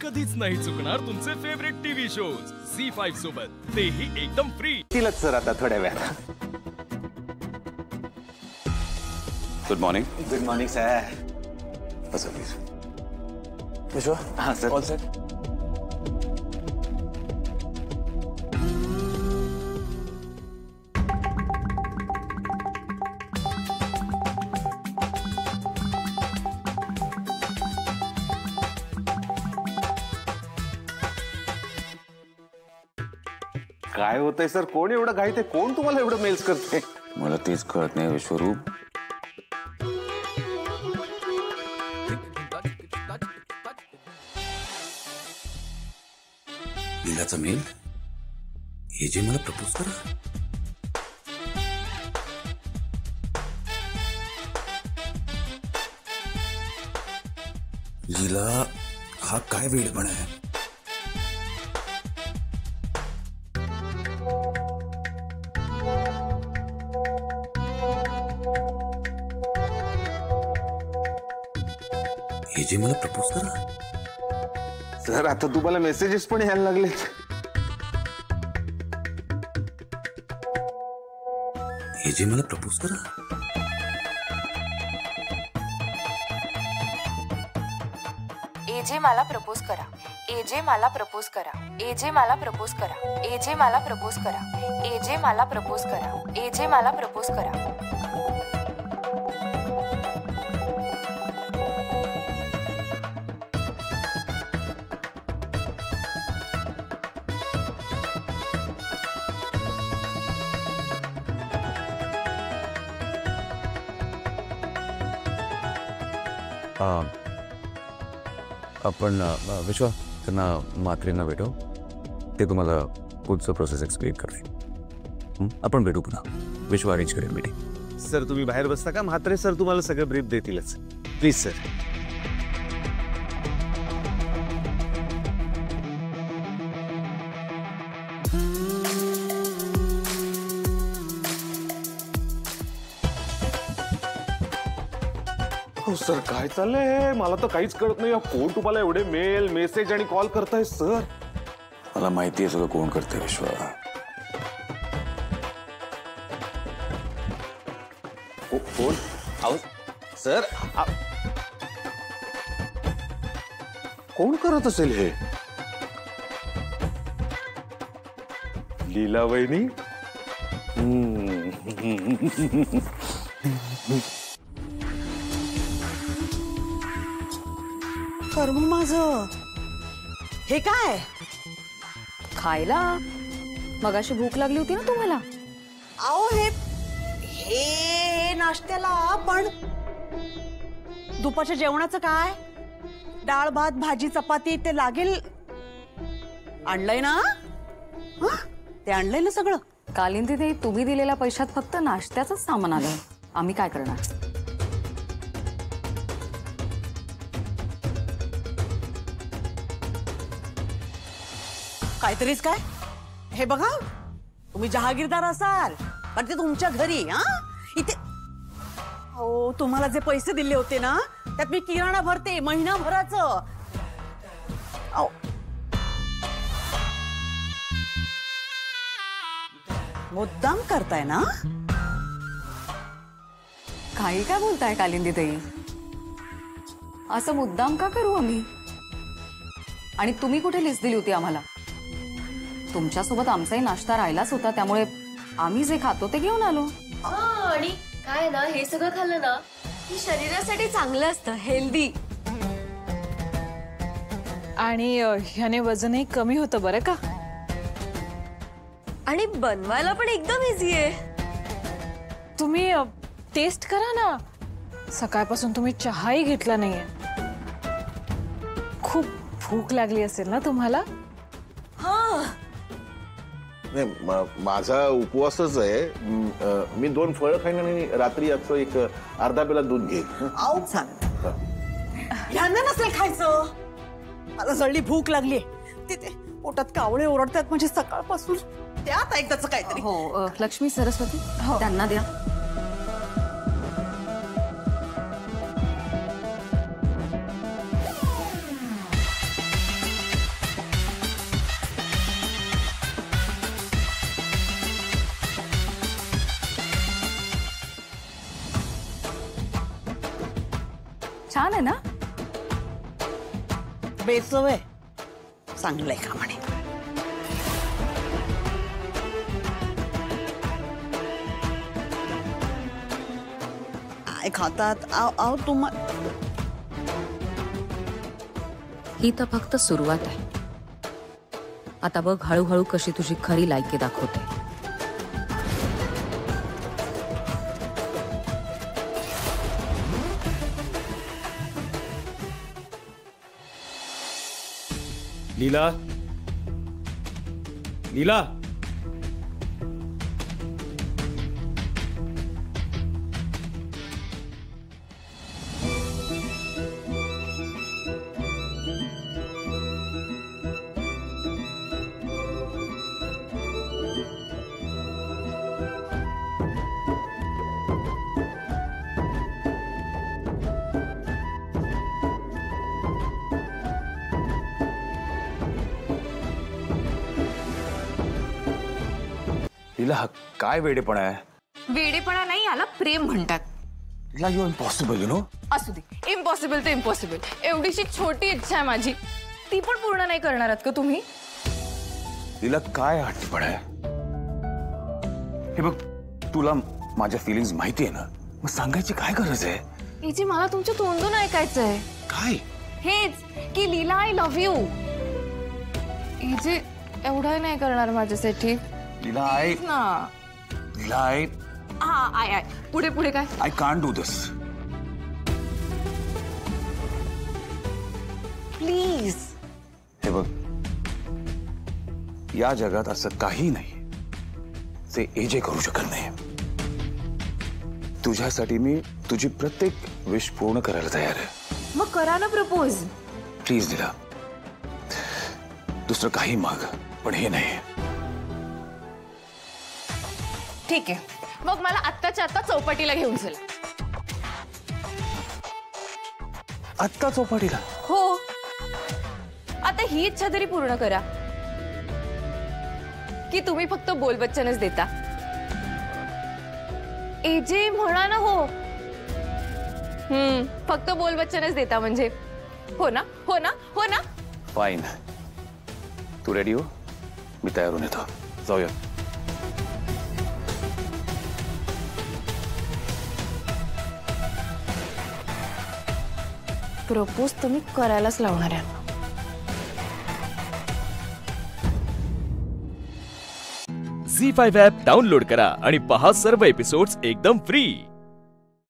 कधीच नाही चुकणार तुमचे फेवरेट टीव्ही शोज झी5 सोबत, तेही एकदम फ्री. तिलाच सर आता थोड्या वेळात. Good morning. Good morning sir. बसा प्लीज. विश्व. हाँ सर. All set. काय होतंय सर? कोण एवढं घाईत आहे? कोण तुम्हाला एवढं मेल्स करते? मला तेच कळत नाही विश्वरूप. लीलाचा मेल. हे जे मला प्रपोज करा. लीला हा काय वेडपणा आहे? हे जे मला प्रपोज करा. सर आता तुम्हाला मेसेजेस पण यायला लागले. हे जे मला प्रपोज करा. एजे मला प्रपोज करा. एजे मला प्रपोज करा. एजे मला प्रपोज करा. एजे मला प्रपोज करा. एजे मला प्रपोज करा. एजे मला प्रपोज करा. आपण विश्वा त्यांना मात्रेंना भेटू. ते तुम्हाला पुढचं प्रोसेस एक्सप्लेन करते. आपण भेटू पुन्हा. विश्वा अरेंज करेल मीटिंग. सर तुम्ही बाहेर बसता का? म्हात्रे सर तुम्हाला सगळं ब्रीफ देतीलच. Please sir. हो सर काय चाललंय? मला तर काहीच कळत नाही. कोण तुम्हाला एवढे मेल मेसेज आणि कॉल करताय सर? मला माहिती आहे सगळं कोण करते विश्वा. कोण? अहो सर कोण करत असेल हे? लीला वहिनी. कर्म माझं हे काय खायला? मगाशी भूक लागली होती ना तुम्हाला. आओ हे हे नाश्त्याला. पण दुपारच्या जेवणाचं काय? डाळ भात भाजी चपाती ते लागेल. आणलंय ना? ते आणलंय ना सगळं? कालिंदी ताई, तुम्ही दिलेल्या पैशात फक्त नाश्त्याचंच सामान आलं. आम्ही काय करणार? काहीतरीच काय? हे बघा, तुम्ही जहागीरदार असाल पण ते तुमच्या घरी. इथे हो तुम्हाला जे पैसे दिले होते ना त्यात मी किराणा भरते महिनाभराचं. मुद्दाम करताय ना? काही काय बोलताय कालिंदी ताई? असं मुद्दाम का करू आम्ही? आणि तुम्ही कुठे लिस्ट दिली होती आम्हाला? तुमच्यासोबत आमचाही नाश्ता राहिलाच होता, त्यामुळे आम्ही जे खातो ते घेऊन आलो. आणि काय ना, हे सगळं खाल्लं ना की शरीरासाठी चांगलं असतं, हेल्दी. आणि ह्याने वजनही कमी होतं बरं का. आणि बनवायला पण एकदम इझी आहे. तुम्ही टेस्ट करा ना. सकाळपासून तुम्ही चहाही घेतला नाहीये. खूप भूक लागली असेल ना तुम्हाला? माझा उपवासच आहे. मी 2 फळं खाईन आणि रात्री याचं एक अर्धा पेला दूध घेईन. ह्यांना नसेल खायचं. मला जळली भूक लागली. ते पोटात कावळे ओरडतात म्हणजे सकाळपासून. त्यात ऐकताच काहीतरी. हो लक्ष्मी सरस्वती, त्यांना द्या. छान आहे ना? बेचव आहे, चांगलंय का म्हणे. काय खातात आव तुम्हा. ही तर फक्त सुरुवात आहे. आता बघ हळूहळू कशी तुझी खरी लायकी दाखवते. लीला, लीला, लीला, हा काय वेडेपणा आहे. वेडेपणा नाही, याला प्रेम म्हणतात. लीला, यू इम्पॉसिबल यू नो. असू दे, इम्पॉसिबल तर इम्पॉसिबल. एवढीशी छोटी इच्छा आहे माझी, ती पण पूर्ण नाही करणार आहात का तुम्ही? लीला, काय हट्टीपणा आहे. हे बघ, तुला माझ्या फिलिंग्स माहिती आहे ना, मग सांगायची काय गरज आहे. इजी, मला तुमच्या तोंडून ऐकायचंय. काय? हेच की लीला, आय लव्ह यू. इजी, एवढं नाही करणार माझ्यासाठी. लीला, आय पुढे पुढे काय? I can't do this. Please. हे बघ, या जगात असं काही नाही जे एजे करू शकत नाही. तुझ्यासाठी मी तुझी प्रत्येक विश पूर्ण करायला तयार आहे. मग करा ना प्रपोज. प्लीज लीला, दुसरं काही माग, पण हे नाही. ठीक आहे, मग मला आत्ताच्या आत्ता चौपाटीला घेऊन चल. आत्ता चौपाटीला? हो, आता ही इच्छा तरी पूर्ण करा की तुम्ही फक्त बोलबच्चनच देता. एजे म्हणा ना हो. फक्त बोलबच्चनच देता म्हणजे. हो ना, हो ना, हो ना. फाईन, तू रेडी हो, मी तयार होऊन येतो. जाऊया. प्रपोज तुम्ही करायलाच लावणार आहे. झी5 ॲप डाउनलोड करा आणि पहा सर्व एपिसोड्स एकदम फ्री.